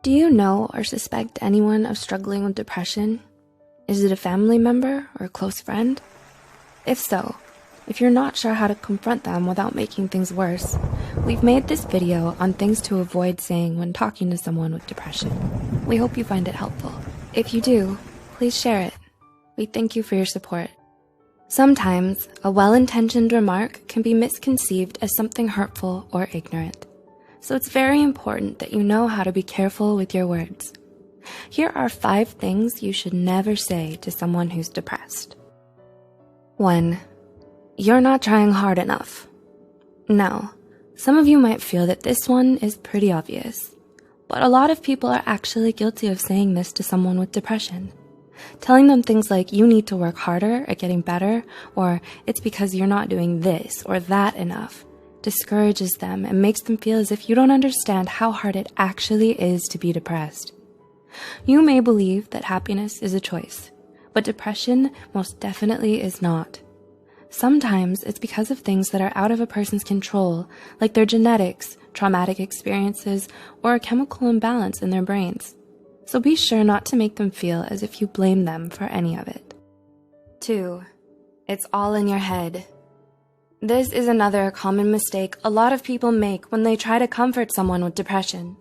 Do you know or suspect anyone of struggling with depression? Is it a family member or a close friend? If so, if you're not sure how to confront them without making things worse, we've made this video on things to avoid saying when talking to someone with depression. We hope you find it helpful. If you do, please share it. We thank you for your support. Sometimes, a well-intentioned remark can be misconceived as something hurtful or ignorant. So it's very important that you know how to be careful with your words. Here are 5 things you should never say to someone who's depressed. 1. You're not trying hard enough. Now, some of you might feel that this one is pretty obvious, but a lot of people are actually guilty of saying this to someone with depression. Telling them things like you need to work harder at getting better, or it's because you're not doing this or that enough, discourages them and makes them feel as if you don't understand how hard it actually is to be depressed. You may believe that happiness is a choice, but depression most definitely is not. Sometimes it's because of things that are out of a person's control, like their genetics, traumatic experiences, or a chemical imbalance in their brains. So be sure not to make them feel as if you blame them for any of it. 2. It's all in your head. This is another common mistake a lot of people make when they try to comfort someone with depression.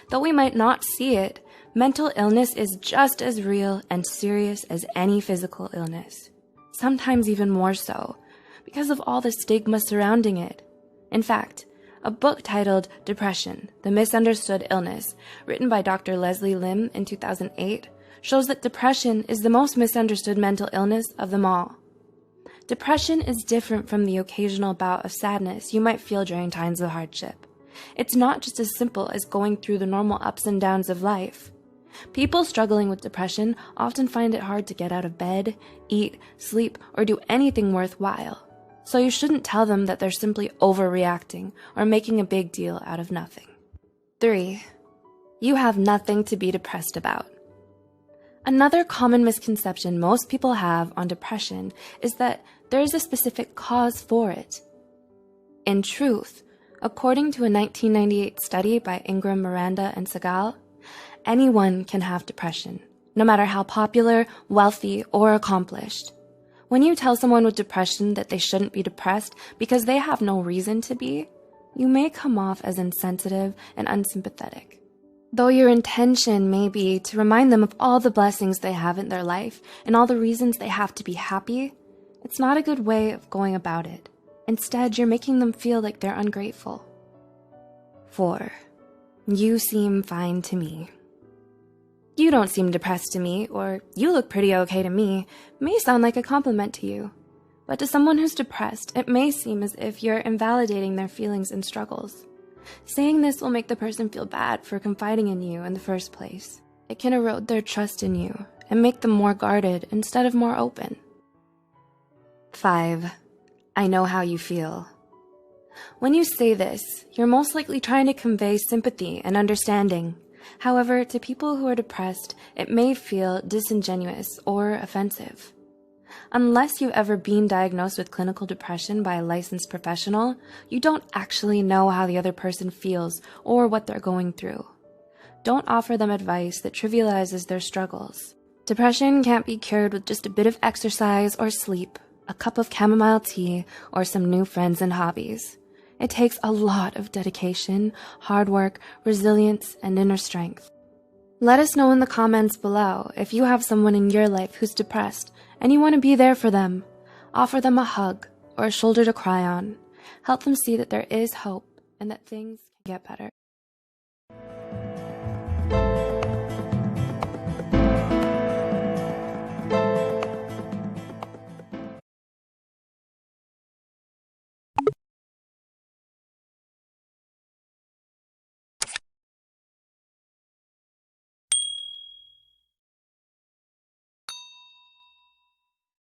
Though we might not see it, mental illness is just as real and serious as any physical illness. Sometimes even more so, because of all the stigma surrounding it. In fact, a book titled Depression, The Misunderstood Illness, written by Dr. Leslie Lim in 2008, shows that depression is the most misunderstood mental illness of them all. Depression is different from the occasional bout of sadness you might feel during times of hardship. It's not just as simple as going through the normal ups and downs of life. People struggling with depression often find it hard to get out of bed, eat, sleep, or do anything worthwhile. So you shouldn't tell them that they're simply overreacting or making a big deal out of nothing. 3. You have nothing to be depressed about. Another common misconception most people have on depression is that there is a specific cause for it. In truth, according to a 1998 study by Ingram, Miranda, and Segal, anyone can have depression, no matter how popular, wealthy, or accomplished. When you tell someone with depression that they shouldn't be depressed because they have no reason to be, you may come off as insensitive and unsympathetic. Though your intention may be to remind them of all the blessings they have in their life and all the reasons they have to be happy, it's not a good way of going about it. Instead, you're making them feel like they're ungrateful. 4. You seem fine to me. You don't seem depressed to me, or you look pretty okay to me, may sound like a compliment to you. But to someone who's depressed, it may seem as if you're invalidating their feelings and struggles. Saying this will make the person feel bad for confiding in you in the first place. It can erode their trust in you and make them more guarded instead of more open. 5. I know how you feel. When you say this, you're most likely trying to convey sympathy and understanding. However, to people who are depressed, it may feel disingenuous or offensive. Unless you've ever been diagnosed with clinical depression by a licensed professional, you don't actually know how the other person feels or what they're going through. Don't offer them advice that trivializes their struggles. Depression can't be cured with just a bit of exercise or sleep, a cup of chamomile tea, or some new friends and hobbies. It takes a lot of dedication, hard work, resilience, and inner strength. Let us know in the comments below if you have someone in your life who's depressed and you want to be there for them. Offer them a hug or a shoulder to cry on. Help them see that there is hope and that things can get better.